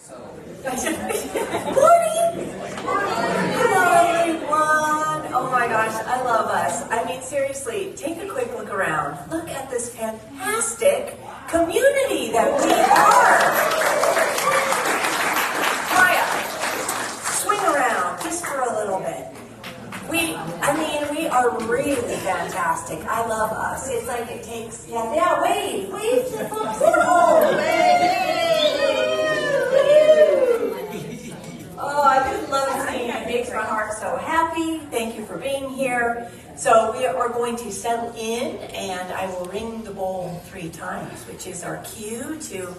Morning! Hello, everyone! Oh my gosh, I love us. I mean, seriously, take a quick look around. Look at this fantastic community that we are. Maya, swing around just for a little bit. We are really fantastic. I love us. It's like it takes, wave to the folks at home. Oh, I just love seeing it. It makes my heart so happy. Thank you for being here. So we are going to settle in, and I will ring the bowl 3 times, which is our cue to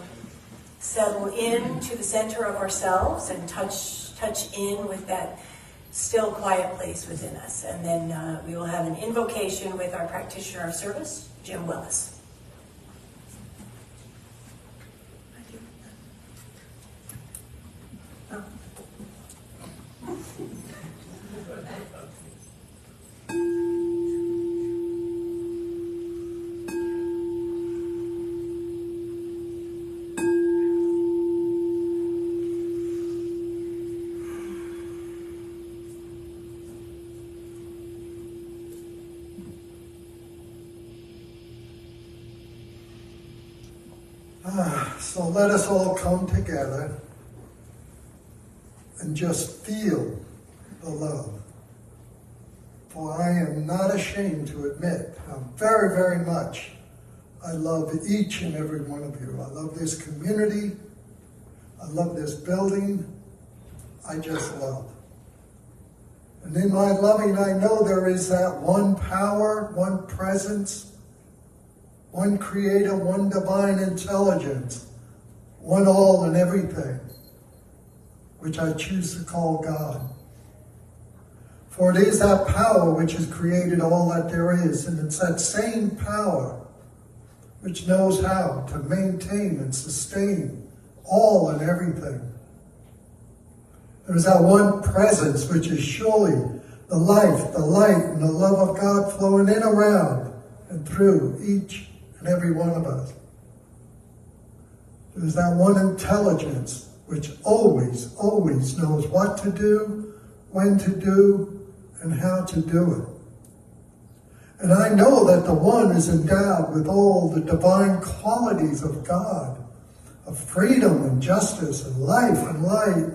settle in to the center of ourselves and touch in with that still quiet place within us. And then we will have an invocation with our practitioner of service, Jim Willis. So let us all come together and just feel the love. For I am not ashamed to admit how very, very much I love each and every one of you. I love this community. I love this building. I just love. And in my loving, I know there is that one power, one presence, one creator, one divine intelligence, one all and everything, which I choose to call God. For it is that power which has created all that there is, and it's that same power which knows how to maintain and sustain all and everything. There is that one presence which is surely the life, the light, and the love of God flowing in, around, and through each and every one of us. There's that one intelligence which always, always knows what to do, when to do, and how to do it. And I know that the one is endowed with all the divine qualities of God, of freedom and justice and life and light,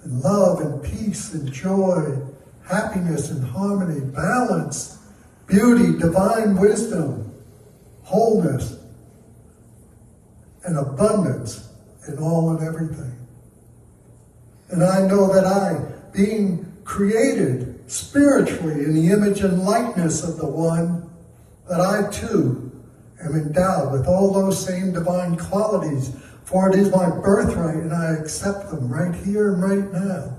and love and peace and joy, happiness and harmony, balance, beauty, divine wisdom, wholeness, and abundance in all and everything. And I know that I, being created spiritually in the image and likeness of the one, that I too am endowed with all those same divine qualities, for it is my birthright and I accept them right here and right now.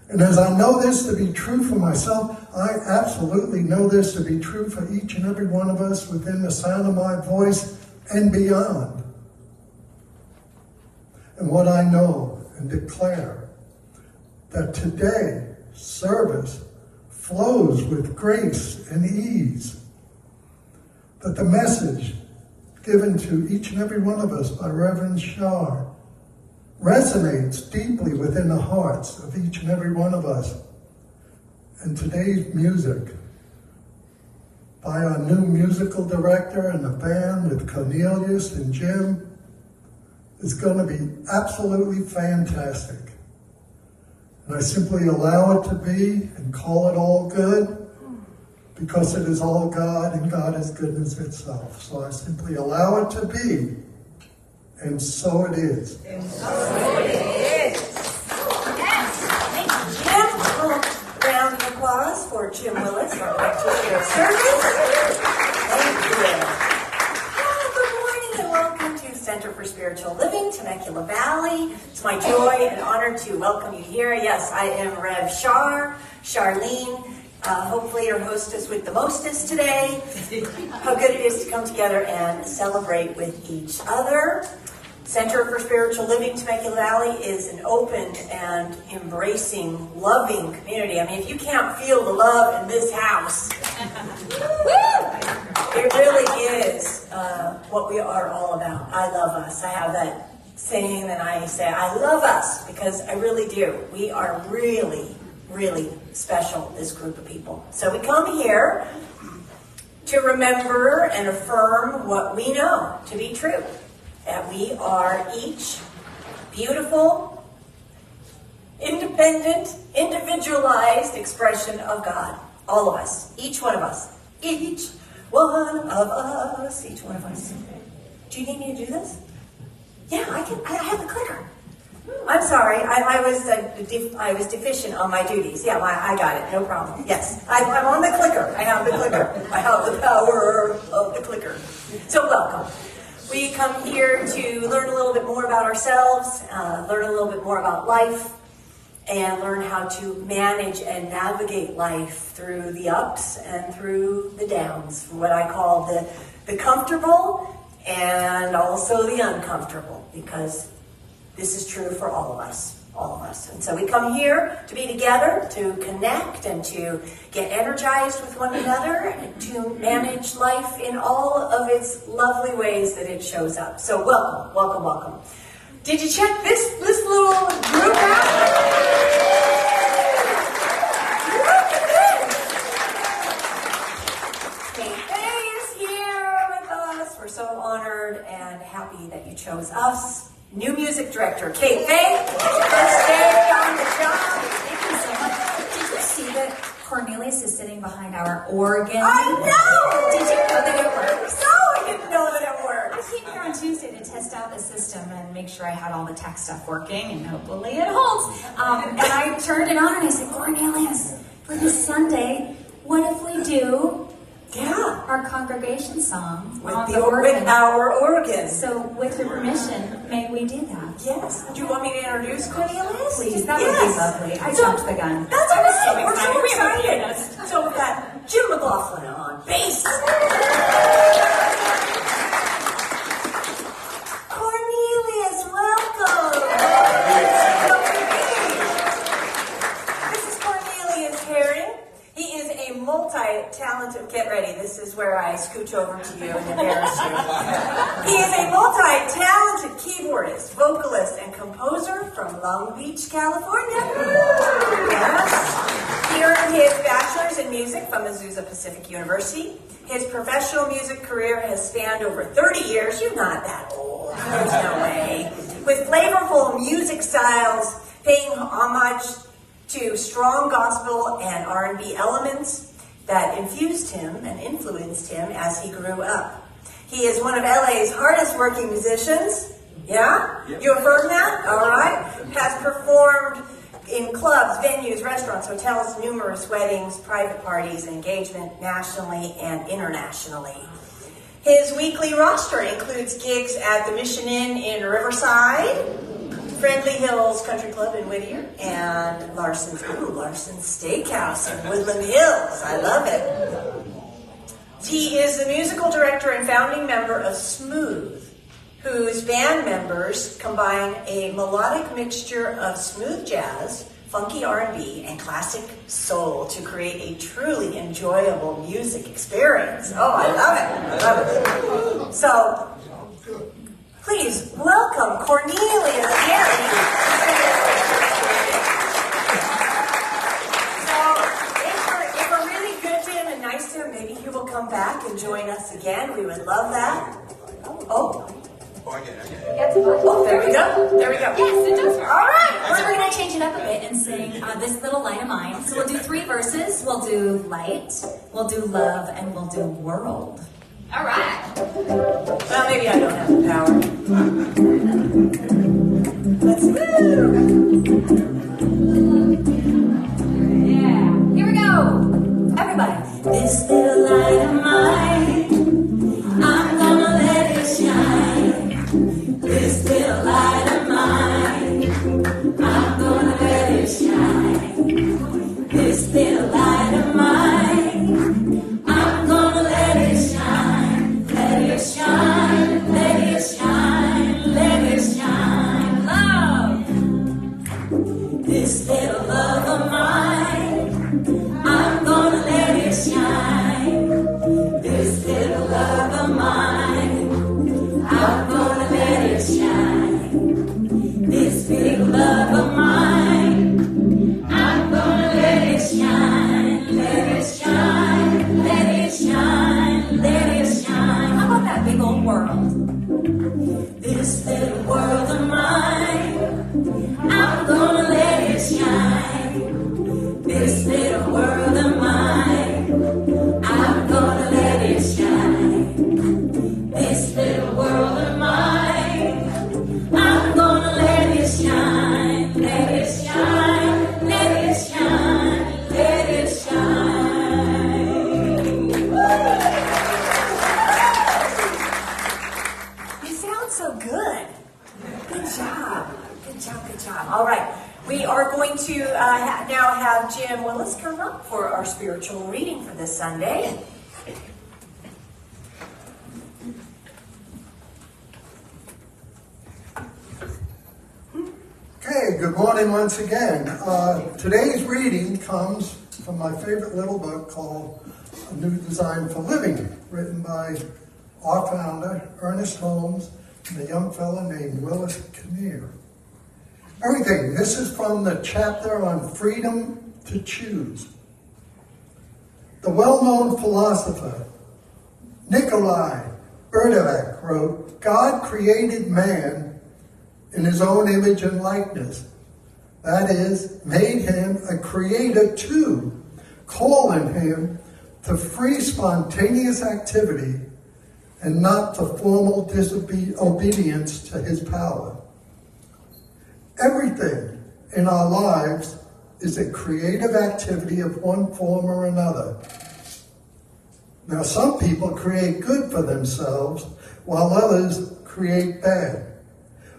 And as I know this to be true for myself, I absolutely know this to be true for each and every one of us within the sound of my voice and beyond. And what I know and declare, that today service flows with grace and ease, that the message given to each and every one of us by Reverend Char resonates deeply within the hearts of each and every one of us. And today's music by our new musical director and the band with Cornelius and Jim is going to be absolutely fantastic. And I simply allow it to be and call it all good, because it is all God and God is goodness itself. So I simply allow it to be, and so it is. And so it is. Yes. Thank you, Jim. Round of applause for Jim Willis, our practitioner of service. Thank you. Good morning and welcome to Center for Spiritual Living, Temecula Valley. It's my joy and honor to welcome you here. Yes, I am Rev Charlene. Hopefully your hostess with the mostest today. How good it is to come together and celebrate with each other. Center for Spiritual Living Temecula Valley is an open and embracing, loving community. I mean, if you can't feel the love in this house, it really is what we are all about. I love us. I have that sing and I say, I love us, because I really do. We are really, really special, this group of people. So we come here to remember and affirm what we know to be true, that we are each beautiful, independent, individualized expression of God. All of us, each one of us, each one of us, each one of us. Do you need me to do this? Yeah, I have the clicker. I'm sorry, I was deficient on my duties. Yeah, I got it, no problem. Yes, I'm on the clicker. I have the clicker. I have the power of the clicker. So welcome. We come here to learn a little bit more about ourselves, learn a little bit more about life, and learn how to manage and navigate life through the ups and through the downs, what I call the comfortable and also the uncomfortable, because this is true for all of us, all of us. And so we come here to be together, to connect and to get energized with one another, and to manage life in all of its lovely ways that it shows up. So welcome, welcome, welcome. Did you check this little group out? Look at this! Kate Fay is here with us. We're so honored and happy that you chose us. New music director, Kate Fay. First day on the job. Thank you so much. Did you see that Cornelius is sitting behind our organ? I know! Did you know that it works? No, I didn't know that it worked. I came here on Tuesday to test out the system and make sure I had all the tech stuff working, and hopefully it holds. And I turned it on and I said, Cornelius, for this Sunday, what if we do our congregation song With on the organ? with our organ. So, with your permission, may we do that? Yes. Do you want me to introduce Cornelius? Please, that would be lovely. I jumped the gun. That's all right. so We're so excited. excited. So we've got Jim McLaughlin on bass. Cornelius, welcome. This is Cornelius Herring. He is a multi-talented, get ready, this is where I scooch over to you and embarrass you. He is a multi-talented keyboardist, vocalist, and composer from Long Beach, California. Yes. He earned his bachelor's in music from Azusa Pacific University. His professional music career has spanned over 30 years. You're not that old. There's no way. With flavorful music styles, paying homage to strong gospel and R&B elements that infused him and influenced him as he grew up. He is one of LA's hardest working musicians. Yeah? You affirm that? All right. Has performed in clubs, venues, restaurants, hotels, numerous weddings, private parties, and engagement nationally and internationally. His weekly roster includes gigs at the Mission Inn in Riverside, Friendly Hills Country Club in Whittier, and Larson's Steakhouse in Woodland Hills. I love it. He is the musical director and founding member of Smooth, whose band members combine a melodic mixture of smooth jazz, funky R&B, and classic soul to create a truly enjoyable music experience. Oh, I love it. I love it. So, please welcome Cornelius Herring. So, if we're really good to him and nice to him, maybe he will come back and join us again. We would love that. Oh, there we go. There we go. Yes, it does work. All right. So we're going to change it up a bit and sing this little light of mine. So we'll do 3 verses. We'll do light, we'll do love, and we'll do world. All right. Well, maybe I don't have the power. Let's go. Yeah. Here we go. Everybody. This little light of mine, I'm gonna let it shine. This little light of mine, I'm gonna let it shine. This little light of mine, I'm gonna let it shine. Let it shine, let it shine, let it shine. Love. This little love of mine, I'm gonna let it shine. This This little world of mine, I'm gonna let it shine. This little world of mine, I'm gonna let it shine. This little world of mine, I'm gonna let it shine. Let it shine, let it shine, let it shine. You sound so good. Good job. Good job, good job. All right. We are going to now have Jim Willis come up for our spiritual reading for this Sunday. Okay, good morning once again. Today's reading comes from my favorite little book called A New Design for Living, written by our founder, Ernest Holmes, and a young fellow named Willis Kinnear. Everything. This is from the chapter on freedom to choose. The well-known philosopher Nikolai Berdyaev wrote, "God created man in his own image and likeness. That is, made him a creator too, calling him to free spontaneous activity and not to formal disobedience to his power. Everything in our lives is a creative activity of one form or another. Now, some people create good for themselves, while others create bad,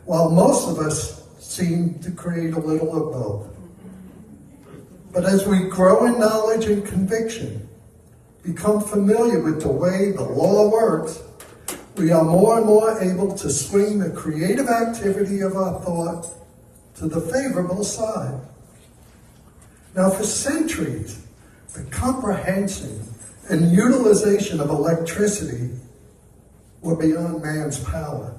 while most of us seem to create a little of both. But as we grow in knowledge and conviction, become familiar with the way the law works, we are more and more able to swing the creative activity of our thought to the favorable side. Now, for centuries, the comprehension and utilization of electricity were beyond man's power.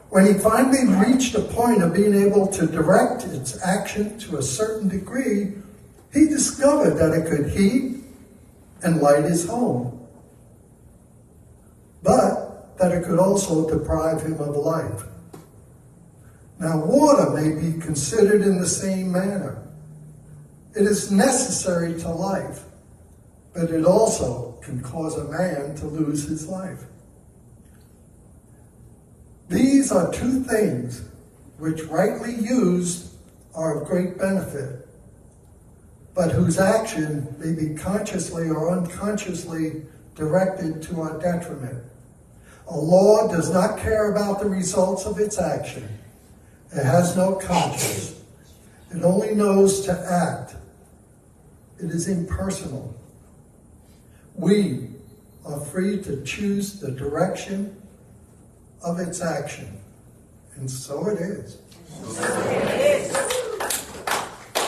When he finally reached a point of being able to direct its action to a certain degree, he discovered that it could heat and light his home, but that it could also deprive him of life. Now, water may be considered in the same manner. It is necessary to life, but it also can cause a man to lose his life. These are two things which, rightly used, are of great benefit, but whose action may be consciously or unconsciously directed to our detriment. A law does not care about the results of its action. It has no conscience. It only knows to act. It is impersonal. We are free to choose the direction of its action. And so it is. So it is.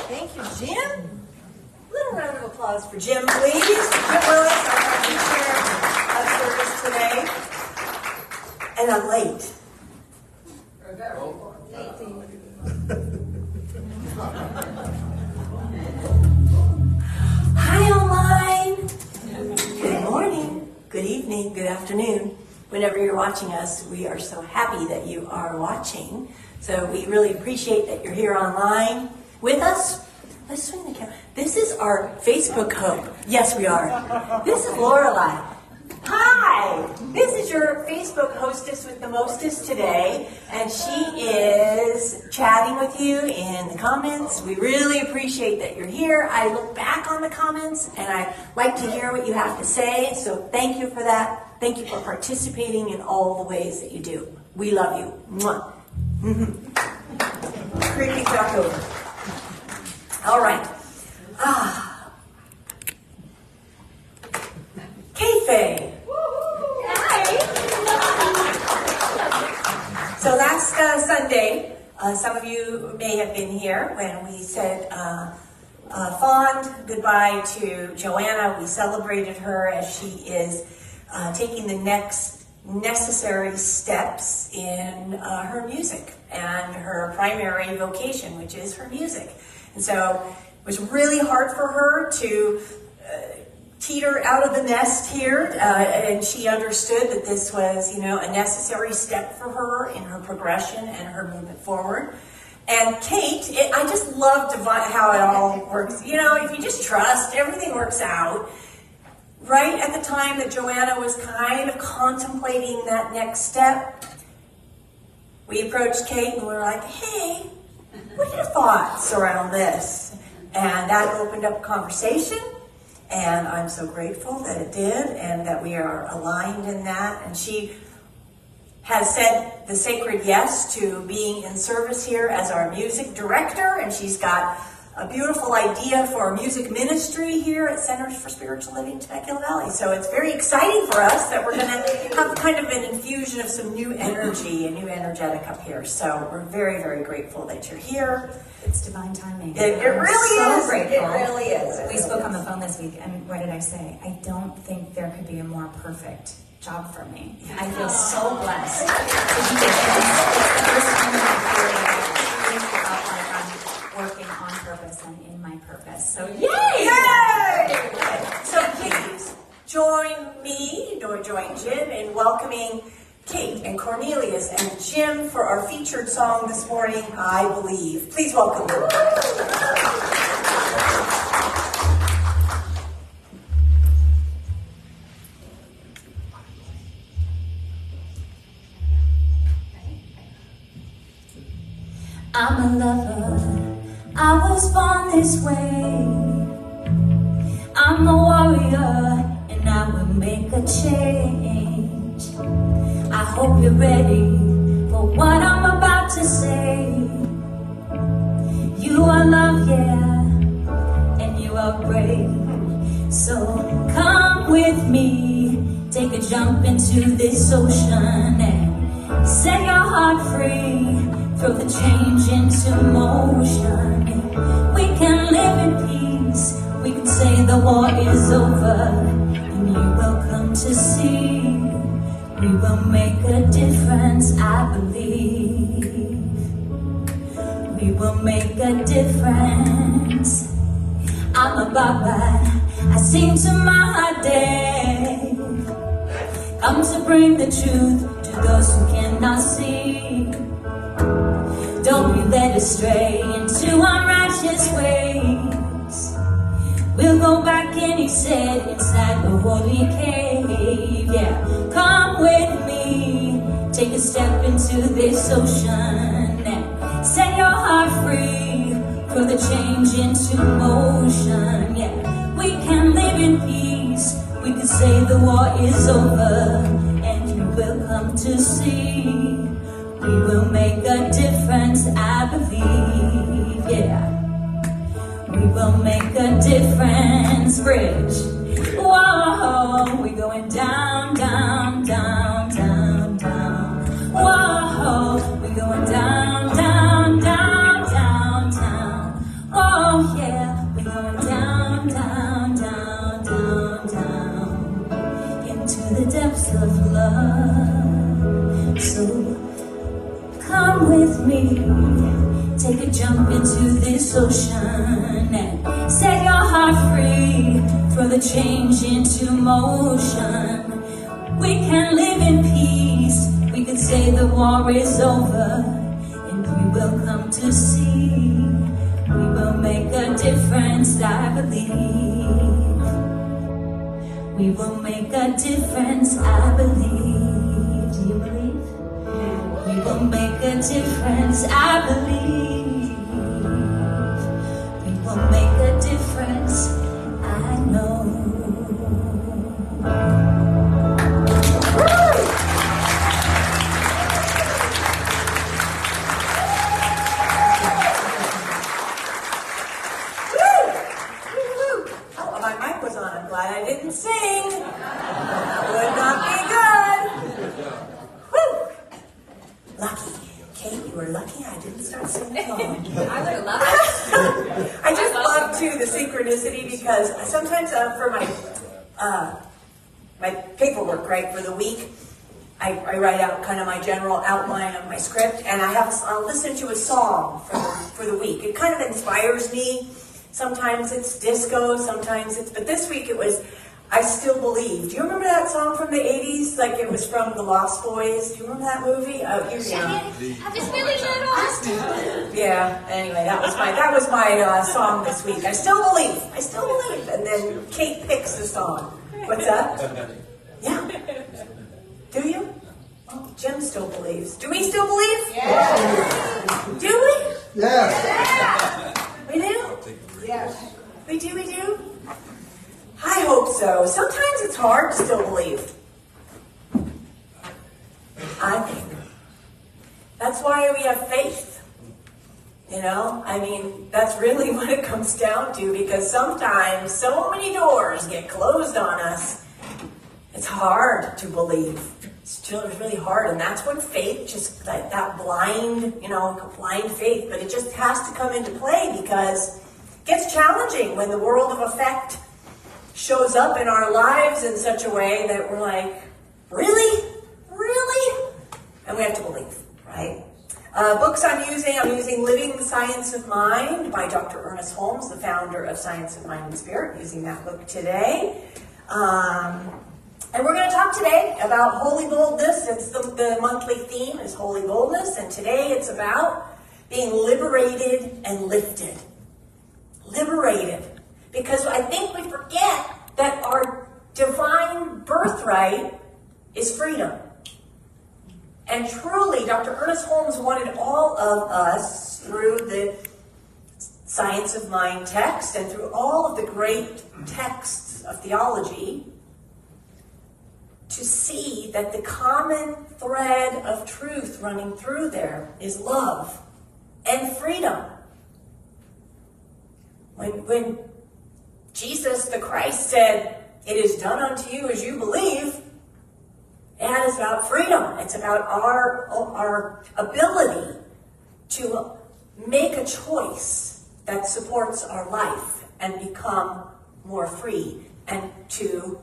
Thank you, Jim. A little round of applause for Jim, please. Jim Willis, our teacher of service today. And I'm late. Hi, online. Good morning, good evening, good afternoon. Whenever you're watching us, we are so happy that you are watching. So we really appreciate that you're here online with us. Let's swing the camera. This is our Facebook hope. Yes, we are. This is Lorelei. Hi! This is your Facebook hostess with the mostest today, and she is chatting with you in the comments. We really appreciate that you're here. I look back on the comments, and I like to hear what you have to say, so thank you for that. Thank you for participating in all the ways that you do. We love you. Mwah. Creepy back over. All right. Kate Fay. So last Sunday, some of you may have been here when we said fond goodbye to Joanna. We celebrated her as she is taking the next necessary steps in her music and her primary vocation, which is her music. And so it was really hard for her to teeter out of the nest here, and she understood that this was, a necessary step for her in her progression and her movement forward. And Kate, I just love how it all works. If you just trust, everything works out. Right at the time that Joanna was kind of contemplating that next step, we approached Kate and we were like, hey, what are your thoughts around this? And that opened up a conversation. And I'm so grateful that it did and that we are aligned in that. And she has said the sacred yes to being in service here as our music director. And she's got a beautiful idea for a music ministry here at Centers for Spiritual Living Temecula Valley. So it's very exciting for us that we're going to have kind of an infusion of some new energy and new energetic up here. So we're very, very grateful that you're here. It's divine timing. It really so is. Grateful. It really is. We spoke on the phone this week, and what did I say? I don't think there could be a more perfect job for me. I feel so blessed to do this. It's the first time that I really felt like I'm working on purpose and in my purpose. So yay! Yay! So please join me, or join Jim in welcoming Kate and Cornelius and Jim for our featured song this morning, I Believe. Please welcome them. I'm a lover, I was born this way. I'm a warrior, and I will make a change. I hope you're ready for what I'm about to say. You are love, yeah, and you are brave. So come with me, take a jump into this ocean and set your heart free. Throw the change into motion. We can live in peace. We can say the war is over, and you will come to see. We will make a difference, I believe. We will make a difference. I'm a Baba, I sing to my day. Come to bring the truth to those who cannot see. Don't be led astray into unrighteous ways. We'll go back, and he said, inside the holy cave. Yeah, come with me, take a step into this ocean and set your heart free. Throw the change into motion. Yeah, we can live in peace. We can say the war is over, and you will come to see. We will make a difference, I believe, yeah. We will make a difference, bridge. Whoa, we're going down, down, down, down, down. Whoa, we're going down, down, down, down, down. Oh yeah, we're going down, down, down, down, down. Into the depths of love. So come with me, take a jump into this ocean and set your heart free. Throw the change into motion. We can live in peace. We can say the war is over, and we will come to see. We will make a difference, I believe. We will make a difference, I believe. Do you believe? We will make a difference, I believe. We will make a difference, I know. Oh, my mic was on. I'm glad I didn't sing. Would not be good. Woo! Lucky. Kate, you were lucky I didn't start singing along. I would have loved it. I just love, too, the synchronicity, because sometimes for my paperwork, right, for the week, I write out kind of my general outline of my script, and I'll listen to a song for the week. It kind of inspires me. Sometimes it's disco, sometimes it's, but this week it was I Still Believe. Do you remember that song from the 80s? Like it was from the Lost Boys. Do you remember that movie? Oh, you're young. I'm just really little. Yeah, anyway, that was my song this week. I Still Believe. I Still Believe. And then Kate picks the song. What's that? Yeah. Do you? Oh, Jim still believes. Do we still believe? Yeah. Do we? Yes. We do? Yes. We do? I hope so. Sometimes it's hard to still believe. I think. That's why we have faith. You know? I mean, that's really what it comes down to, because sometimes so many doors get closed on us. It's hard to believe. It's really hard, and that's when faith, just that blind, blind faith, but it just has to come into play because it gets challenging when the world of effect shows up in our lives in such a way that we're like, really? And we have to believe, right? Books I'm using Living the Science of Mind by Dr. Ernest Holmes, the founder of Science of Mind and Spirit, using that book today. And we're going to talk today about holy boldness. It's the monthly theme is holy boldness, and today it's about being liberated and lifted. Liberated. Because I think we forget that our divine birthright is freedom. And truly, Dr. Ernest Holmes wanted all of us, through the Science of Mind text and through all of the great texts of theology, to see that the common thread of truth running through there is love and freedom. When Jesus the Christ said, "It is done unto you as you believe," it is about freedom. It's about our ability to make a choice that supports our life and become more free, and to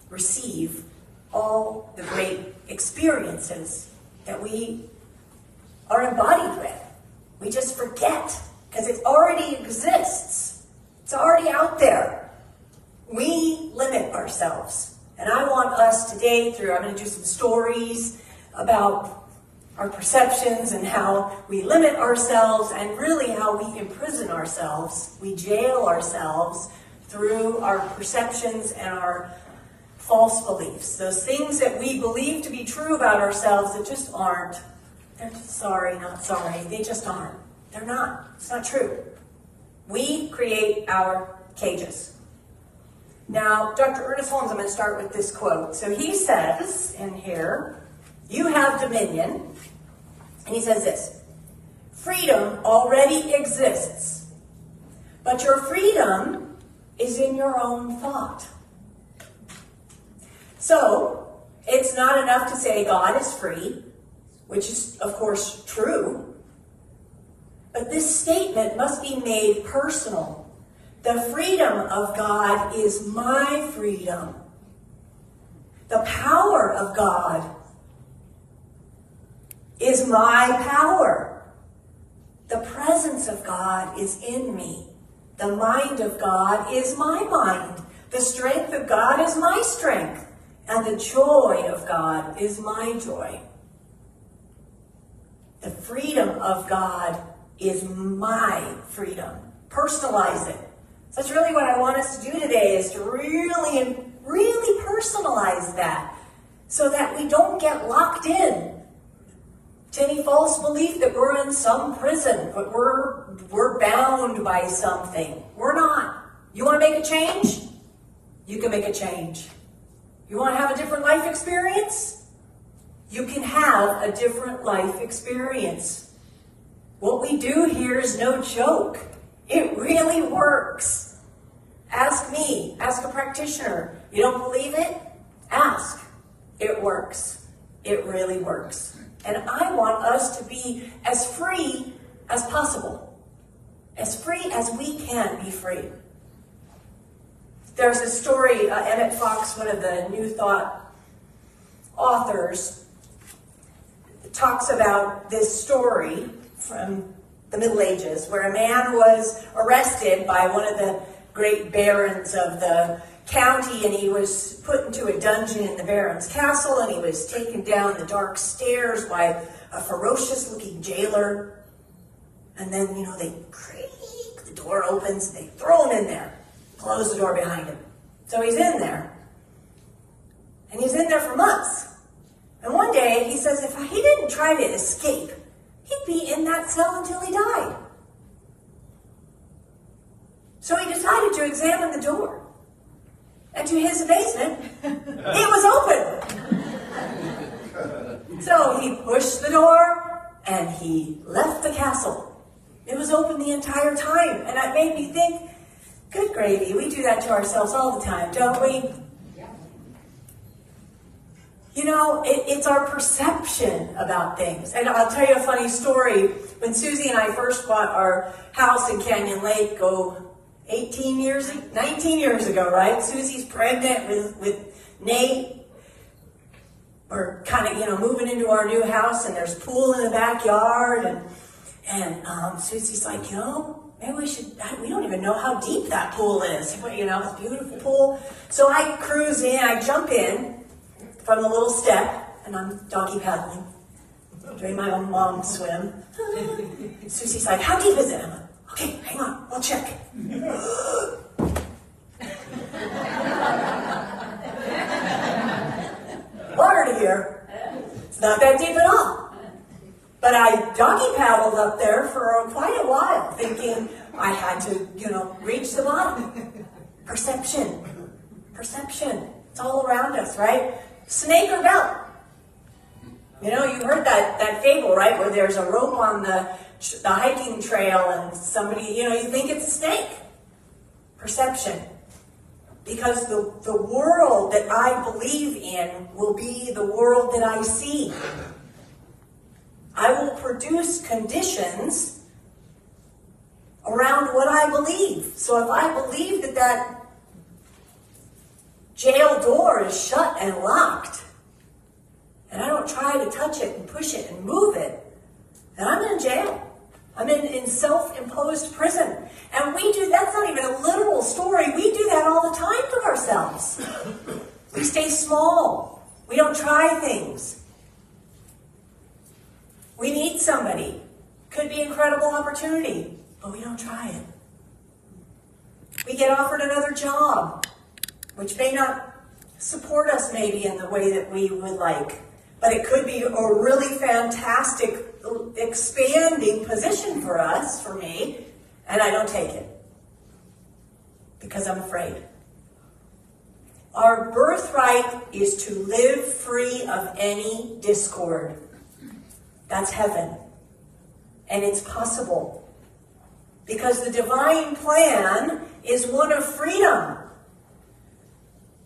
receive all the great experiences that we are embodied with. We just forget because it already exists. It's already out there. We limit ourselves. And I want us today I'm going to do some stories about our perceptions and how we limit ourselves and really how we imprison ourselves. We jail ourselves through our perceptions and our false beliefs. Those things that we believe to be true about ourselves that just aren't. They're just not sorry. They just aren't. They're not. It's not true. We create our cages. Now, Dr. Ernest Holmes, I'm going to start with this quote. So he says in here, "You have dominion," and he says this: "Freedom already exists, but your freedom is in your own thought." So, it's not enough to say God is free, which is, of course, true. But this statement must be made personal. The freedom of God is my freedom. The power of God is my power. The presence of God is in me. The mind of God is my mind. The strength of God is my strength. And the joy of God is my joy. The freedom of God is my freedom. Personalize it. So that's really what I want us to do today, is to really personalize that, so that we don't get locked in to any false belief that we're in some prison, but we're bound by something. We're not. You want to make a change? You can make a change. You want to have a different life experience? You can have a different life experience. What we do here is no joke. It really works. Ask me. Ask a practitioner. You don't believe it? Ask. It works. It really works. And I want us to be as free as possible. As free as we can be free. There's a story, Emmett Fox, one of the New Thought authors, talks about this story from the Middle Ages, where a man was arrested by one of the great barons of the county, and he was put into a dungeon in the Baron's castle, and he was taken down the dark stairs by a ferocious-looking jailer. And then, they creak, the door opens, and they throw him in there, close the door behind him. So he's in there. And he's in there for months. And one day, he says if he didn't try to escape, he'd be in that cell until he died. So he decided to examine the door. And to his amazement, it was open. So he pushed the door, and he left the castle. It was open the entire time. And it made me think, good gravy, we do that to ourselves all the time, don't we? It's our perception about things. And I'll tell you a funny story. When Susie and I first bought our house in Canyon Lake, 19 years ago, right? Susie's pregnant with Nate. We're kind of, moving into our new house, and there's a pool in the backyard, and Susie's like, maybe we don't even know how deep that pool is. It's a beautiful pool. So I cruise in, I jump in from the little step, and I'm doggy paddling, doing my own mom swim. Susie's like, how deep is it? I'm like, okay, hang on, we'll check. Water to here. It's not that deep at all. But I doggy paddled up there for quite a while, thinking I had to, reach the bottom. Perception. It's all around us, right? Snake or belt. You heard that fable, right? Where there's a rope on the hiking trail and somebody, you think it's a snake. Perception. Because the world that I believe in will be the world that I see. I will produce conditions around what I believe. So if I believe that jail door is shut and locked, and I don't try to touch it and push it and move it, then I'm in jail. I'm in self-imposed prison. And that's not even a literal story. We do that all the time to ourselves. We stay small. We don't try things. We need somebody. Could be incredible opportunity, but we don't try it. We get offered another job, which may not support us maybe in the way that we would like, but it could be a really fantastic, expanding position for us, for me, and I don't take it because I'm afraid. Our birthright is to live free of any discord. That's heaven. And it's possible. Because the divine plan is one of freedom.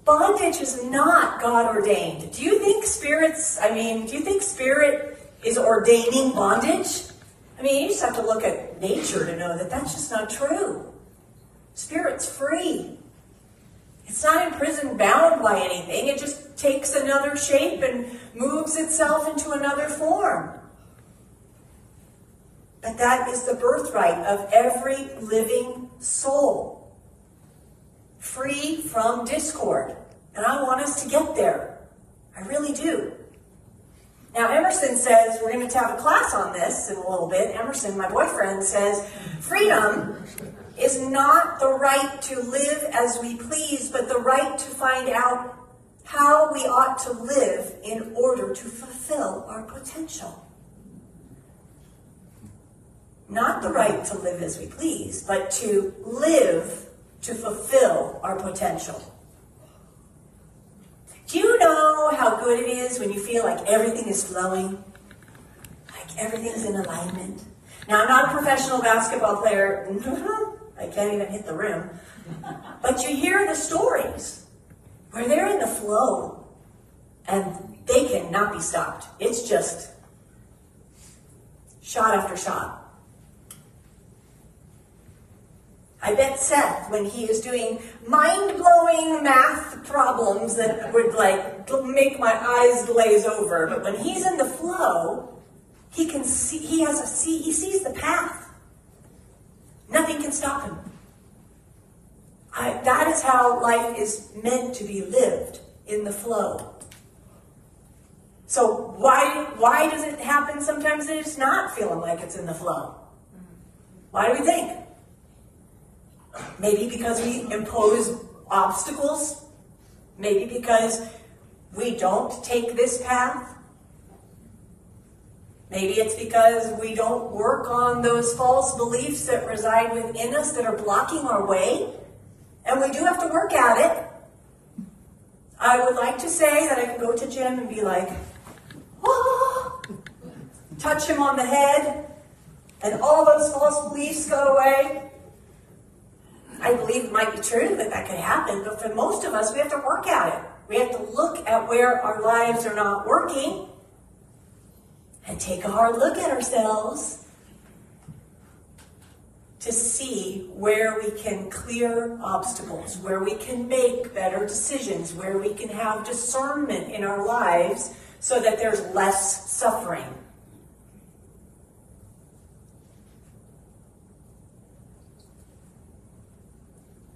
Bondage is not God ordained. Do you think Spirit is ordaining bondage? You just have to look at nature to know that that's just not true. Spirit's free. It's not imprisoned, bound by anything. It just takes another shape and moves itself into another form. But that is the birthright of every living soul. Free from discord. And I want us to get there. I really do. Now, Emerson says, we're going to have a class on this in a little bit. Emerson, my boyfriend, says, freedom is not the right to live as we please, but the right to find out how we ought to live in order to fulfill our potential. Not the right to live as we please, but to live to fulfill our potential. Do you know how good it is when you feel like everything is flowing? Like everything's in alignment? Now, I'm not a professional basketball player. I can't even hit the rim. But you hear the stories where they're in the flow and they cannot be stopped. It's just shot after shot. I bet Seth, when he is doing mind-blowing math problems that would make my eyes glaze over, but when he's in the flow, he can see, he sees the path. Nothing can stop him. That is how life is meant to be lived, in the flow. So why does it happen sometimes that it's not feeling like it's in the flow? Why do we think? Maybe because we impose obstacles. Maybe because we don't take this path. Maybe it's because we don't work on those false beliefs that reside within us that are blocking our way. And we do have to work at it. I would like to say that I can go to Jim and be like, oh, touch him on the head, and all those false beliefs go away. I believe it might be true that that could happen, but for most of us, we have to work at it. We have to look at where our lives are not working and take a hard look at ourselves to see where we can clear obstacles, where we can make better decisions, where we can have discernment in our lives so that there's less suffering.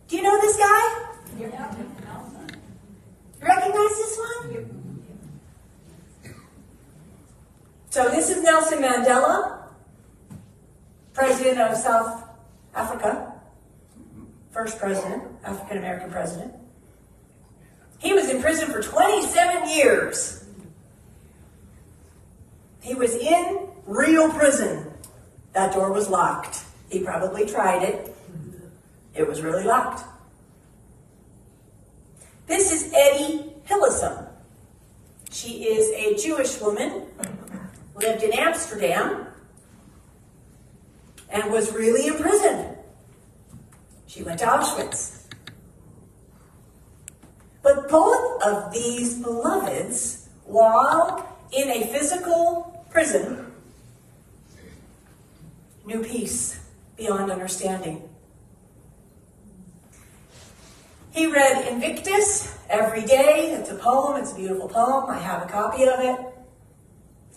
Do you know this guy? Yeah. You recognize this one? So this is Nelson Mandela, President of South Africa, first president, African American president. He was in prison for 27 years. He was in real prison. That door was locked. He probably tried it. It was really locked. This is Eddie Hillesum. She is a Jewish woman, lived in Amsterdam, and was really imprisoned. She went to Auschwitz. But both of these beloveds, while in a physical prison, knew peace beyond understanding. He read Invictus every day. It's a poem. It's a beautiful poem. I have a copy of it.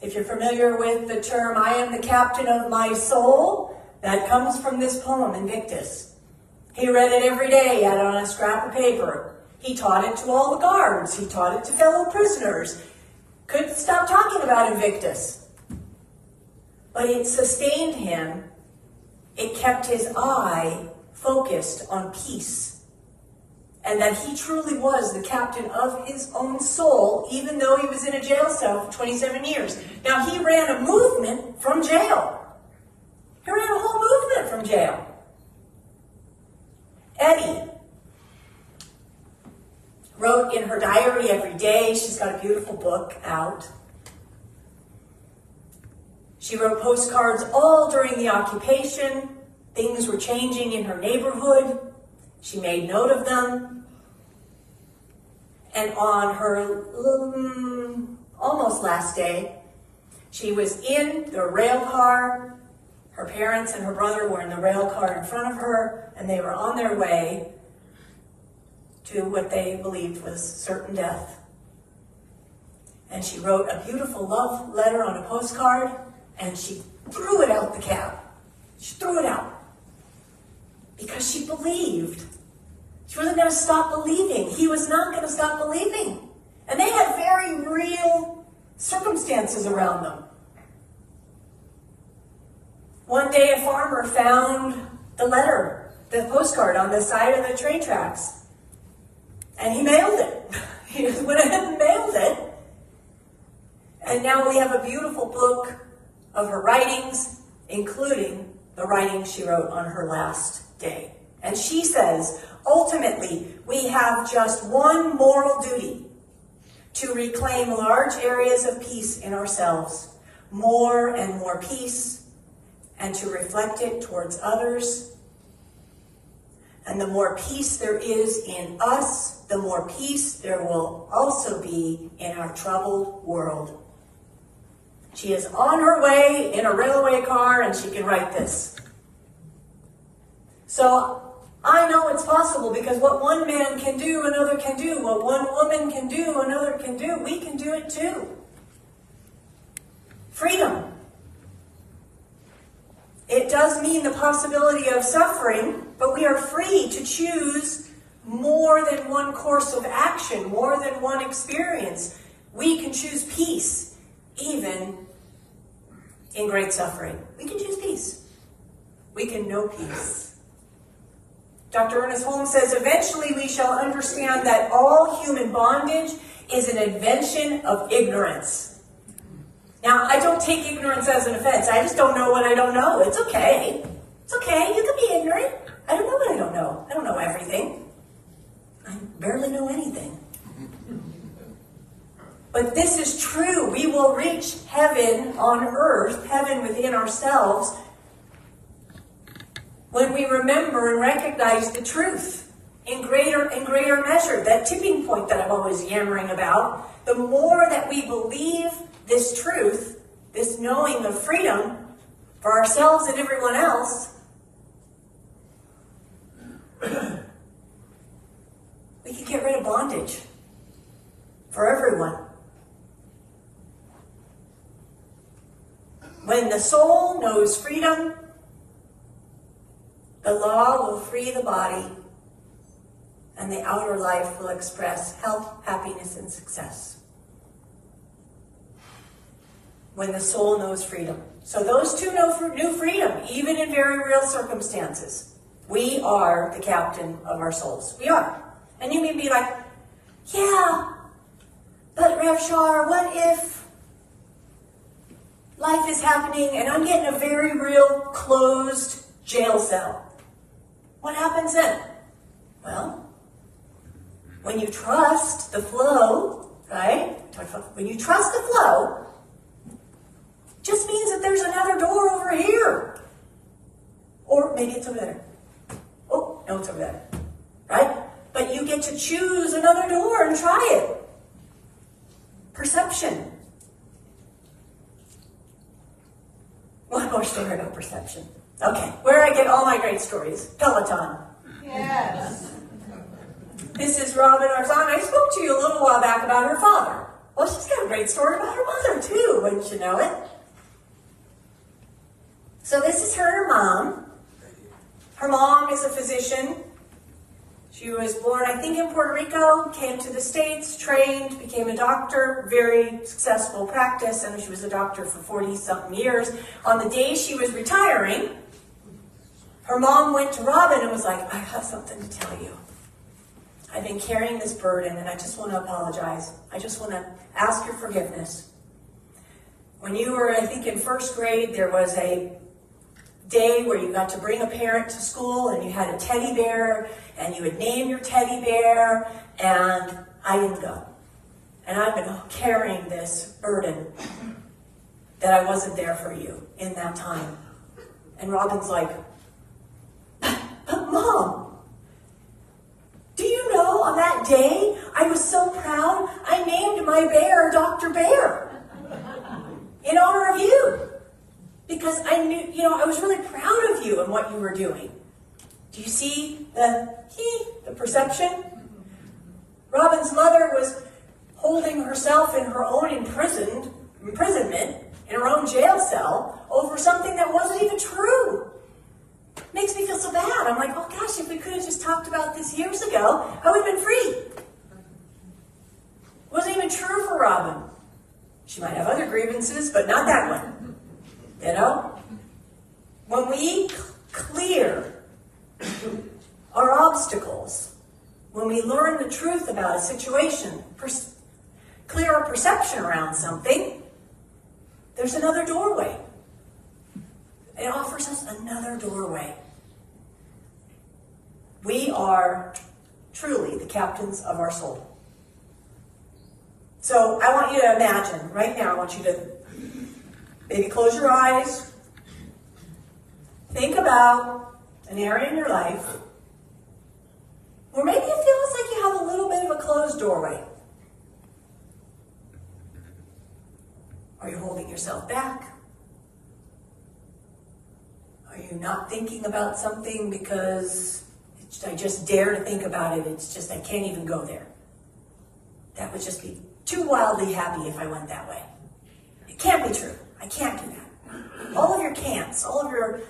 If you're familiar with the term, I am the captain of my soul, that comes from this poem, Invictus. He read it every day. He had it on a scrap of paper. He taught it to all the guards. He taught it to fellow prisoners. Couldn't stop talking about Invictus. But it sustained him. It kept his eye focused on peace. And that he truly was the captain of his own soul, even though he was in a jail cell for 27 years. Now, he ran a movement from jail. He ran a whole movement from jail. Eddie wrote in her diary every day. She's got a beautiful book out. She wrote postcards all during the occupation. Things were changing in her neighborhood. She made note of them. And on her almost last day, she was in the rail car. Her parents and her brother were in the rail car in front of her, and they were on their way to what they believed was certain death. And she wrote a beautiful love letter on a postcard, and she threw it out the cab. She threw it out. Because she believed. She wasn't going to stop believing. He was not going to stop believing. And they had very real circumstances around them. One day a farmer found the letter, the postcard on the side of the train tracks. And he mailed it. He just went ahead and mailed it. And now we have a beautiful book of her writings, including the writings she wrote on her last day. And she says, ultimately, we have just one moral duty: to reclaim large areas of peace in ourselves, more and more peace, and to reflect it towards others. And the more peace there is in us, the more peace there will also be in our troubled world. She is on her way in a railway car, and she can write this. So I know it's possible, because what one man can do, another can do. What one woman can do, another can do. We can do it too. Freedom. It does mean the possibility of suffering, but we are free to choose more than one course of action, more than one experience. We can choose peace, even in great suffering. We can choose peace. We can know peace. Dr. Ernest Holmes says, eventually we shall understand that all human bondage is an invention of ignorance. Now, I don't take ignorance as an offense. I just don't know what I don't know. It's okay. It's okay. You can be ignorant. I don't know what I don't know. I don't know everything. I barely know anything. But this is true. We will reach heaven on earth, heaven within ourselves, when we remember and recognize the truth in greater measure. That tipping point that I'm always yammering about, the more that we believe this truth, this knowing of freedom for ourselves and everyone else, we can get rid of bondage for everyone. When the soul knows freedom, the law will free the body, and the outer life will express health, happiness, and success. When the soul knows freedom. So those two know new freedom, even in very real circumstances. We are the captain of our souls. We are. And you may be like, yeah, but Rev Char, what if life is happening and I'm getting a very real closed jail cell? What happens then? Well, when you trust the flow, right? When you trust the flow, just means that there's another door over here. Or maybe it's over there. Oh, no, it's over there. Right? But you get to choose another door and try it. Perception. One more story about perception. Okay, where I get all my great stories. Peloton. Yes. This is Robin Arzon. I spoke to you a little while back about her father. Well, she's got a great story about her mother, too, wouldn't you know it? So this is her and her mom. Her mom is a physician. She was born, I think, in Puerto Rico, came to the States, trained, became a doctor, very successful practice, and she was a doctor for 40-something years. On the day she was retiring, her mom went to Robin and was like, I have something to tell you. I've been carrying this burden, and I just want to apologize. I just want to ask your forgiveness. When you were, I think, in first grade, there was a day where you got to bring a parent to school and you had a teddy bear and you would name your teddy bear, and I didn't go. And I've been carrying this burden that I wasn't there for you in that time. And Robin's like, but Mom, do you know on that day I was so proud I named my bear Dr. Bear in honor of you. Because I knew, I was really proud of you and what you were doing. Do you see the perception? Robin's mother was holding herself in her own imprisonment, in her own jail cell, over something that wasn't even true. Makes me feel so bad. I'm like, oh gosh, if we could have just talked about this years ago, I would have been free. It wasn't even true for Robin. She might have other grievances, but not that one. When we clear our obstacles, when we learn the truth about a situation, clear our perception around something, there's another doorway. It offers us another doorway. We are truly the captains of our soul. So I want you to imagine, right now, I want you to maybe close your eyes. Think about an area in your life where maybe it feels like you have a little bit of a closed doorway. Are you holding yourself back? Are you not thinking about something because I just dare to think about it? It's just I can't even go there. That would just be too wildly happy if I went that way. It can't be true. I can't do that. All of your can'ts, all of your,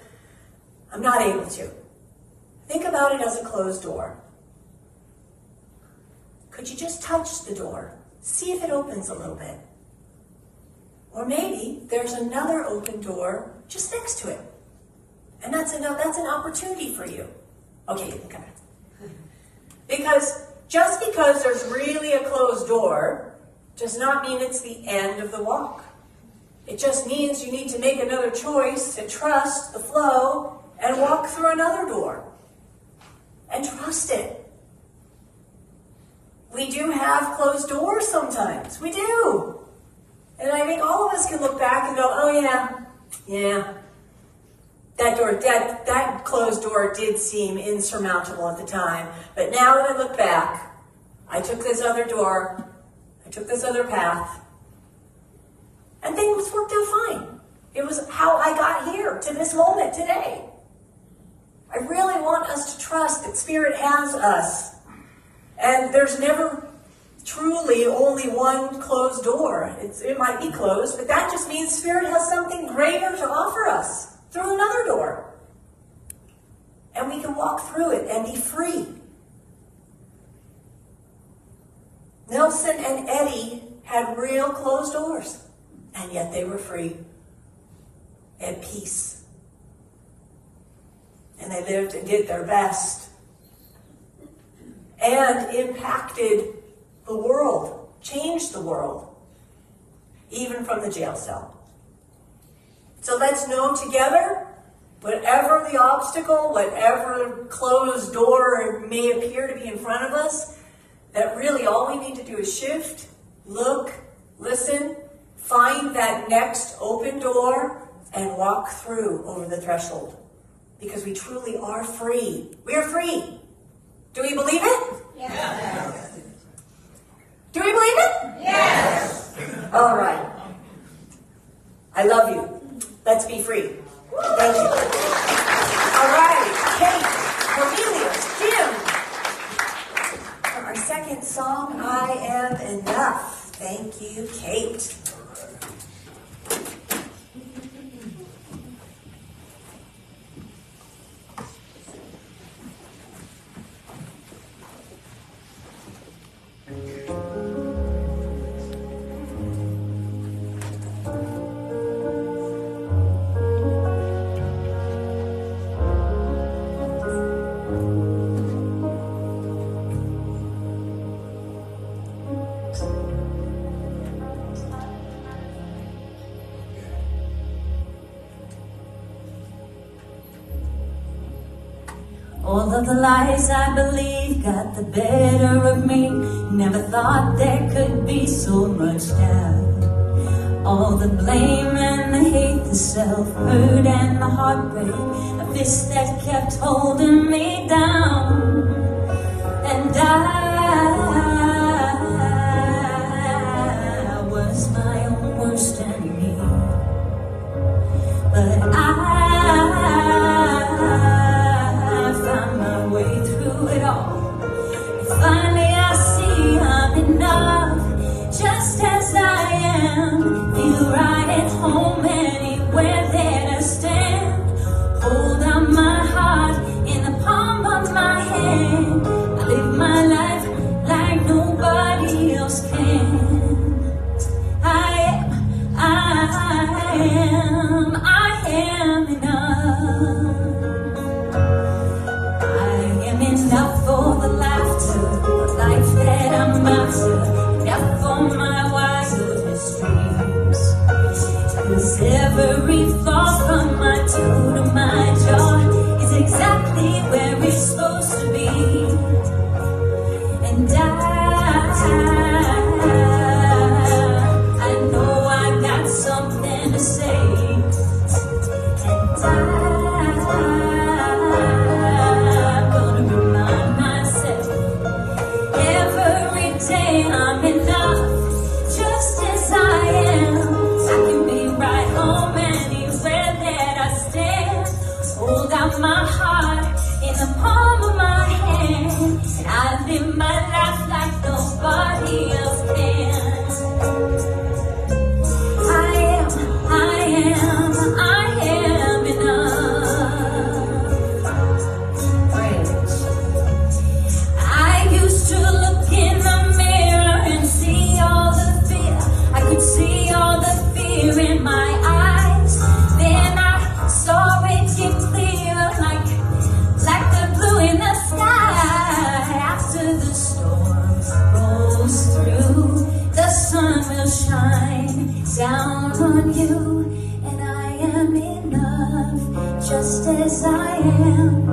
I'm not able to. Think about it as a closed door. Could you just touch the door? See if it opens a little bit. Or maybe there's another open door just next to it. And that's an opportunity for you. Okay, you can come back. Just because there's really a closed door does not mean it's the end of the walk. It just means you need to make another choice to trust the flow and walk through another door. And trust it. We do have closed doors sometimes. We do. And I think all of us can look back and go, oh yeah, that closed door did seem insurmountable at the time. But now that I look back, I took this other door, I took this other path, and things worked out fine. It was how I got here to this moment today. I really want us to trust that Spirit has us. And there's never truly only one closed door. It might be closed, but that just means Spirit has something greater to offer us through another door. And we can walk through it and be free. Nelson and Eddie had real closed doors, and yet they were free, at peace. And they lived and did their best and impacted the world, changed the world, even from the jail cell. So let's know together, whatever the obstacle, whatever closed door may appear to be in front of us, that really all we need to do is shift, look, listen, find that next open door, and walk through over the threshold. Because we truly are free. We are free. Do we believe it? Yes. Do we believe it? Yes. All right. I love you. Let's be free. Thank you. All right. Kate, Cornelius, Jim. For our second song, I Am Enough. Thank you, Kate. All of the lies I believed got the better of me. Never thought there could be so much doubt. All the blame and the hate, the self-hurt and the heartbreak, a fist that kept holding me down. And I was my own worst enemy. But I found my way through it all. And finally I see I'm enough, just as I am. Feel right at home anywhere that I stand. Hold out my heart in the palm of my hand. I live my life shine down on you, and I am enough just as I am.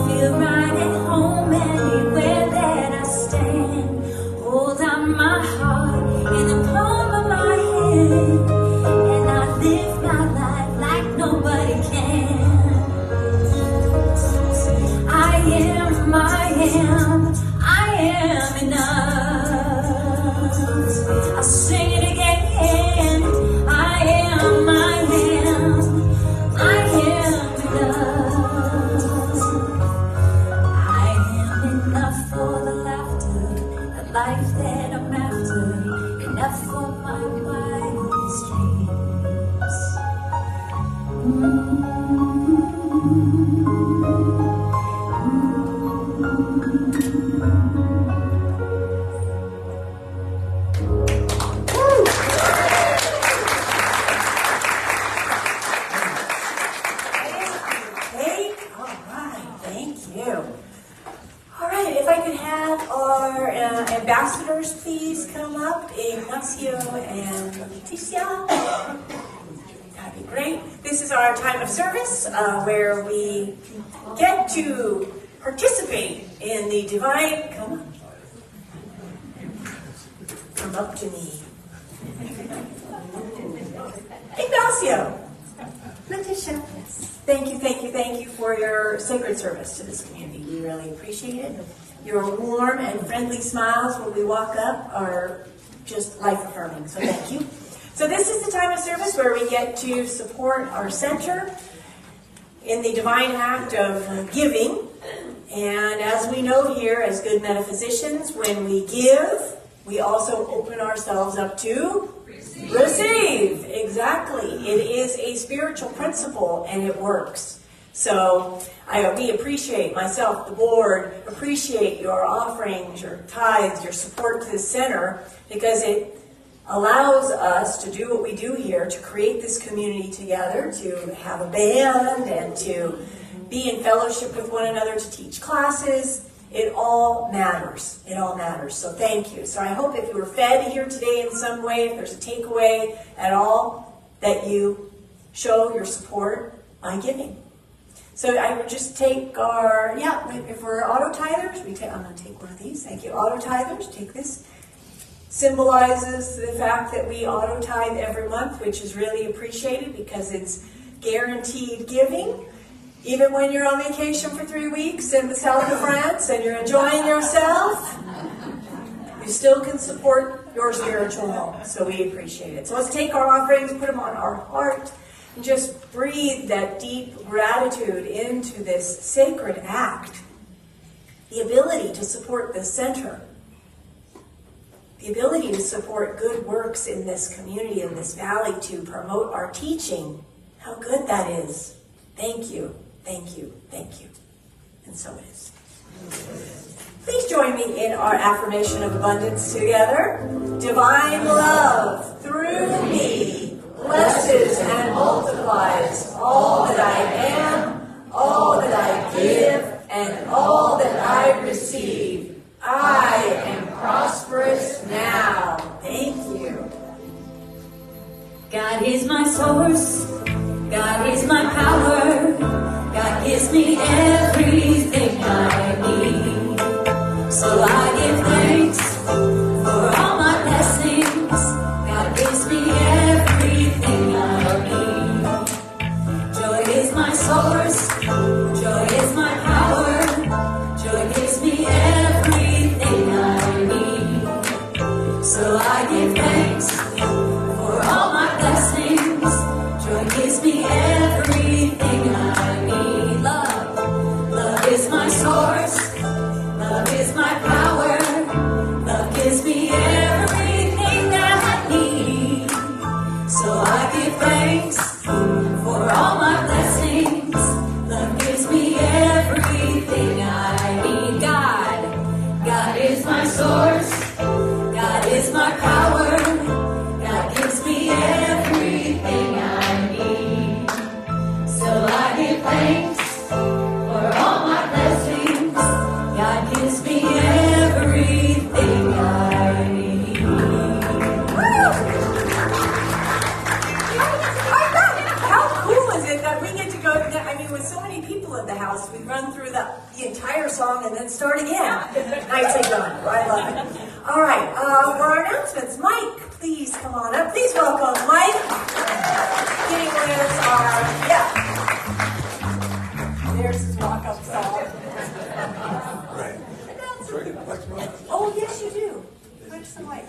Feel right at home anywhere that I stand. Hold on my heart in the palm of my hand, and I live my life like nobody can. I am enough. I'll sing it again. I am enough. I am enough for the laughter, the life that I'm after, enough for my wildest Ambassadors, please come up, Ignacio and Leticia. That'd be great. This is our time of service where we get to participate in the divine. Come up to me. Ignacio. Leticia. Thank you for your sacred service to this community. We really appreciate it. Your warm and friendly smiles when we walk up are just life-affirming, so thank you. So this is the time of service where we get to support our center in the divine act of giving. And as we know here as good metaphysicians, when we give, we also open ourselves up to receive. Exactly. It is a spiritual principle, and it works. So we appreciate, myself, the board, appreciate your offerings, your tithes, your support to the center, because it allows us to do what we do here, to create this community together, to have a band, and to be in fellowship with one another, to teach classes. It all matters. It all matters. So thank you. So I hope if you were fed here today in some way, if there's a takeaway at all, that you show your support by giving. So I would just take our, if we're auto-tithers, I'm going to take one of these. Thank you. Auto-tithers, take this. Symbolizes the fact that we auto-tithe every month, which is really appreciated because it's guaranteed giving. Even when you're on vacation for 3 weeks in the south of France and you're enjoying yourself, you still can support your spiritual home. So we appreciate it. So let's take our offerings, put them on our heart, and just breathe that deep gratitude into this sacred act. The ability to support the center. The ability to support good works in this community, in this valley, to promote our teaching. How good that is. Thank you, thank you, thank you. And so it is. Please join me in our affirmation of abundance together. Divine love through me blesses and multiplies all that I am, all that I give, and all that I receive. I am prosperous now. Thank you. God is my source. God is my power. God gives me everything I need. So I give thanks for all my blessings. God gives me everything I need. Joy is my source. Joy is my power. Joy gives me everything I need. So I give thanks for all my blessings. Joy gives me everything I need. Love is my source. Love is my power. Love gives me everything that I need. So I give thanks for all my blessings. Love gives me everything I need. God is my source. God is my power. God gives me everything I need. So I give thanks for all my blessings. God gives me everything I need. house. We run through the entire song and then start again. Nicely done. I love it. All right, for our announcements, Mike, please come on up. Please welcome Mike. Getting with our, there's his walk-up song. Right. Oh, yes, you do. Where's the mic?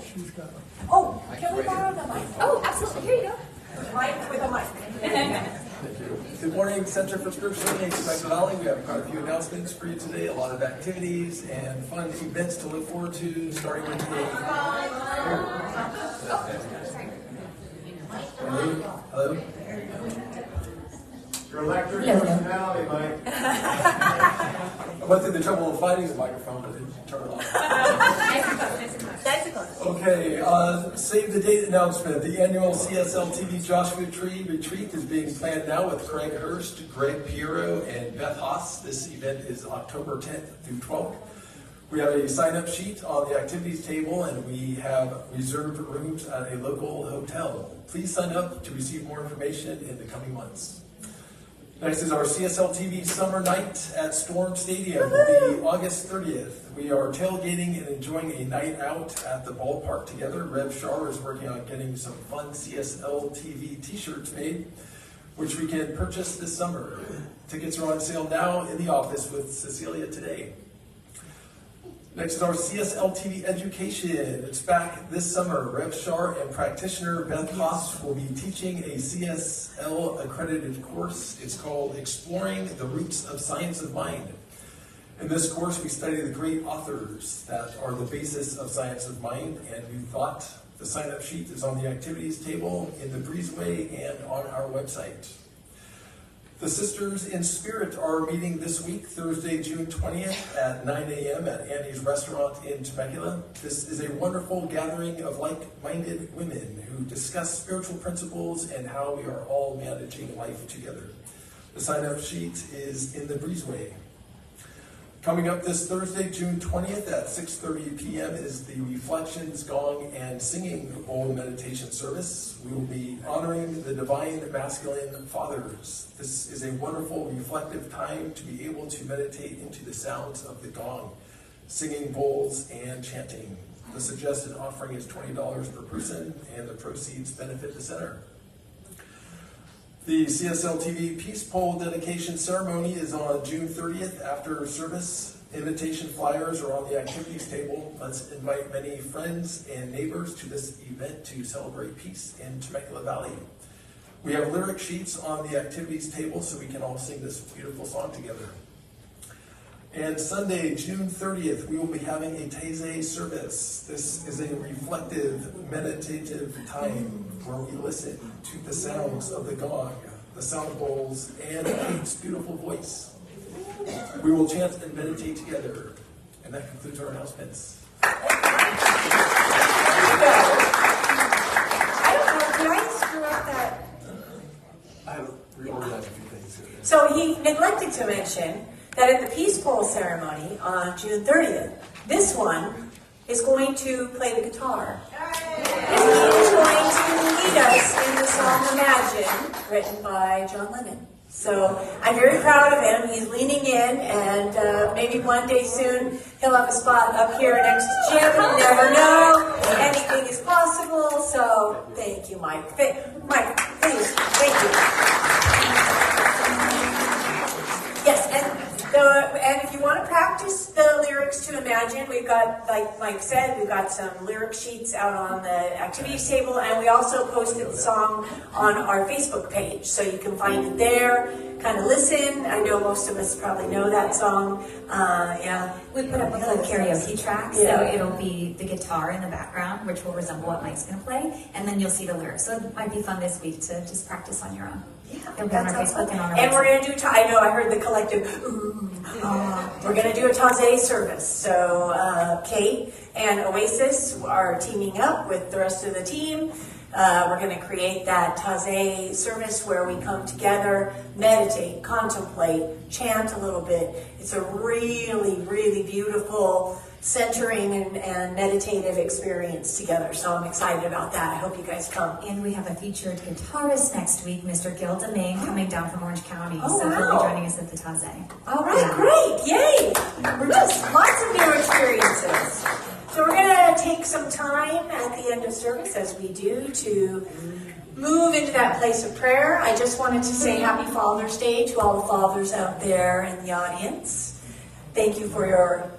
Oh, can we borrow the mic? Oh, absolutely. Here you go. Mike with a mic. Good morning, Center for Spiritual Living in Temecula Valley. We have quite a few announcements for you today, a lot of activities and fun events to look forward to, starting with today. Hello? Your electric personality, Mike. I went through the trouble of finding the microphone, but didn't turn it off. Okay, save the date announcement. The annual CSL TV Joshua Tree Retreat is being planned now with Craig Hurst, Greg Piero, and Beth Haas. This event is October 10th through 12th. We have a sign-up sheet on the activities table, and we have reserved rooms at a local hotel. Please sign up to receive more information in the coming months. Next is our CSL TV Summer Night at Storm Stadium, will be August 30th. We are tailgating and enjoying a night out at the ballpark together. Rev Charlene is working on getting some fun CSL TV t-shirts made, which we can purchase this summer. Tickets are on sale now in the office with Cecilia today. Next is our CSL TV Education. It's back this summer. Rev Char and practitioner Beth Haas will be teaching a CSL accredited course. It's called Exploring the Roots of Science of Mind. In this course, we study the great authors that are the basis of science of mind, and we thought the sign-up sheet is on the activities table in the breezeway and on our website. The Sisters in Spirit are meeting this week, Thursday, June 20th at 9 a.m. at Annie's Restaurant in Temecula. This is a wonderful gathering of like-minded women who discuss spiritual principles and how we are all managing life together. The sign-up sheet is in the breezeway. Coming up this Thursday, June 20th at 6:30 p.m. is the Reflections, Gong, and Singing Bowl meditation service. We will be honoring the divine masculine fathers. This is a wonderful reflective time to be able to meditate into the sounds of the gong, singing bowls, and chanting. The suggested offering is $20 per person, and the proceeds benefit the center. The CSL TV Peace Pole dedication ceremony is on June 30th after service. Invitation flyers are on the activities table. Let's invite many friends and neighbors to this event to celebrate peace in Temecula Valley. We have lyric sheets on the activities table so we can all sing this beautiful song together. And Sunday, June 30th, we will be having a Taizé service. This is a reflective, meditative time where we listen to the sounds of the gong, the sound bowls, and Kate's beautiful voice. We will chant and meditate together. And that concludes our announcements. I don't know, did I screw up that? I have reorganized a few things here. So he neglected to mention that at the Peace Bowl ceremony on June 30th, this one is going to play the guitar. And he is going to lead us in the song Imagine, written by John Lennon. So I'm very proud of him. He's leaning in, and maybe one day soon he'll have a spot up here next to Jim. You never know. Anything is possible. So thank you, Mike. Mike, please, thank you. Yes, and if you want to practice the lyrics to Imagine, we've got, like Mike said, we've got some lyric sheets out on the activities table, and we also posted the song on our Facebook page, so you can find it there, kind of listen. I know most of us probably know that song. We put up a little karaoke track, so it'll be the guitar in the background, which will resemble what Mike's going to play, and then you'll see the lyrics. So it might be fun this week to just practice on your own. It'll be on our Facebook and on our And website. we're going to do, I know I heard the collective, we're going to do a Taizé service. So Kate and Oasis are teaming up with the rest of the team. We're going to create that Taizé service where we come together, meditate, contemplate, chant a little bit. It's a really, really beautiful centering and meditative experience together. So I'm excited about that. I hope you guys come. And we have a featured guitarist next week, Mr. Gil Domingue, coming down from Orange County. Oh, so he'll wow. be joining us at the Taze. All right, great, yay! We're just lots of new experiences. So we're gonna take some time at the end of service, as we do, to move into that place of prayer. I just wanted to say Happy Father's Day to all the fathers out there in the audience. Thank you for your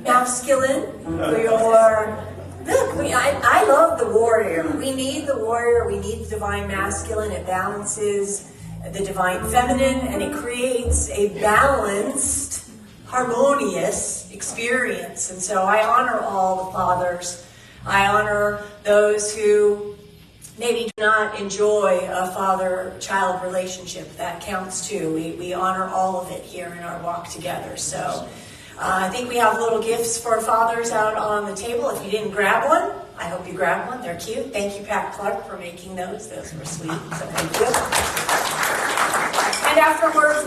masculine, for your... Look, I love the warrior. We need the warrior. We need the divine masculine. It balances the divine feminine, and it creates a balanced, harmonious experience. And so I honor all the fathers. I honor those who maybe do not enjoy a father-child relationship. That counts too. We honor all of it here in our walk together. So I think we have little gifts for fathers out on the table. If you didn't grab one, I hope you grab one. They're cute. Thank you, Pat Clark, for making those. Those were sweet. So thank you. And afterwards,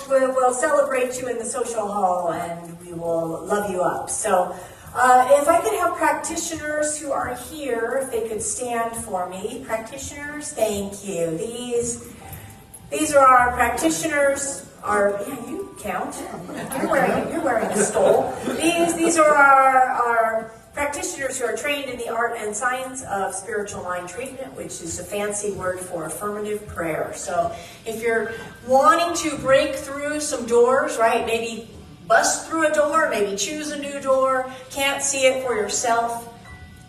we'll celebrate you in the social hall, and we will love you up. So if I could have practitioners who are here, if they could stand for me. Practitioners, thank you. These are our practitioners. You count. You're wearing a stole. These are our practitioners who are trained in the art and science of spiritual mind treatment, which is a fancy word for affirmative prayer. So if you're wanting to break through some doors, right, maybe bust through a door, maybe choose a new door, can't see it for yourself,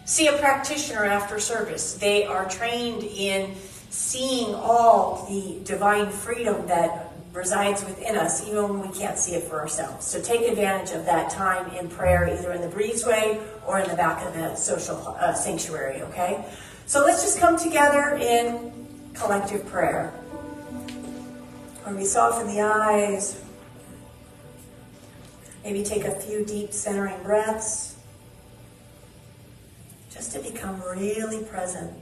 see a practitioner after service. They are trained in seeing all the divine freedom that resides within us, even when we can't see it for ourselves. So take advantage of that time in prayer, either in the breezeway or in the back of the social sanctuary, okay? So let's just come together in collective prayer, where we soften the eyes, maybe take a few deep centering breaths, just to become really present.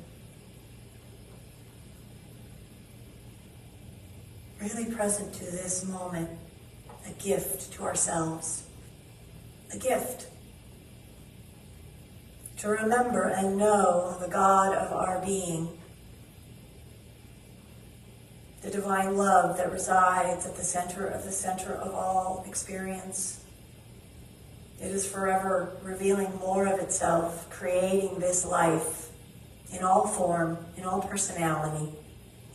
Really present to this moment, a gift to ourselves, a gift to remember and know the God of our being, the divine love that resides at the center of all experience. It is forever revealing more of itself, creating this life in all form, in all personality.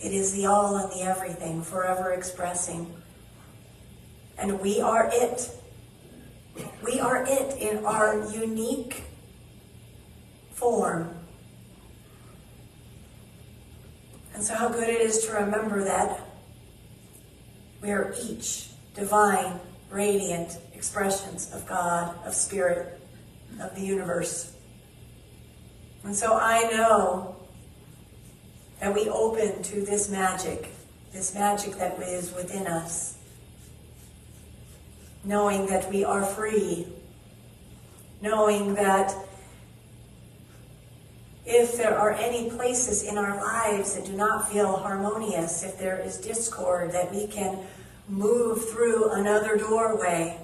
It is the all and the everything, forever expressing. And we are it. We are it in our unique form. And so how good it is to remember that we are each divine, radiant expressions of God, of Spirit, of the universe. And so I know that we open to this magic that is within us, knowing that we are free, knowing that if there are any places in our lives that do not feel harmonious, if there is discord, that we can move through another doorway.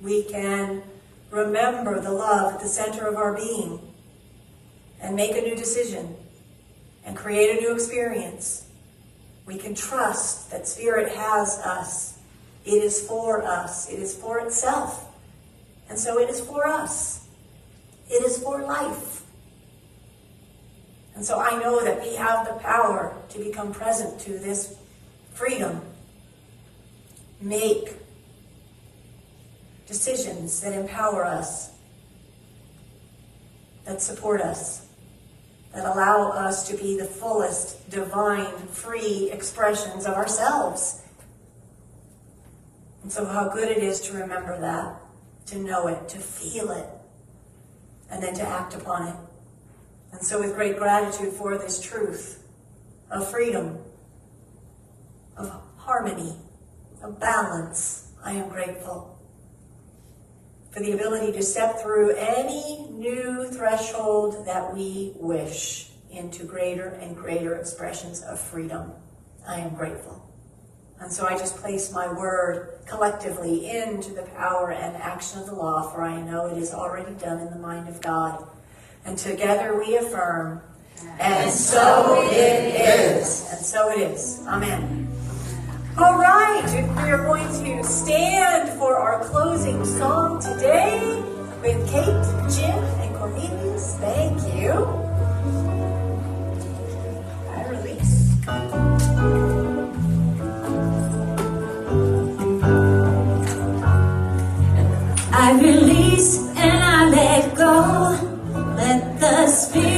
We can remember the love at the center of our being and make a new decision and create a new experience. We can trust that Spirit has us. It is for us. It is for itself. And so it is for us. It is for life. And so I know that we have the power to become present to this freedom. Make decisions that empower us, that support us, that allow us to be the fullest, divine, free expressions of ourselves. And so how good it is to remember that, to know it, to feel it, and then to act upon it. And so with great gratitude for this truth of freedom, of harmony, of balance, I am grateful for the ability to step through any new threshold that we wish into greater and greater expressions of freedom. I am grateful. And so I just place my word collectively into the power and action of the law, for I know it is already done in the mind of God. And together we affirm, and so it is. And so it is. Amen. All right, we are going to stand for our closing song today with Kate, Jim, and Cornelius. Thank you. I release. I release and I let go. Let the Spirit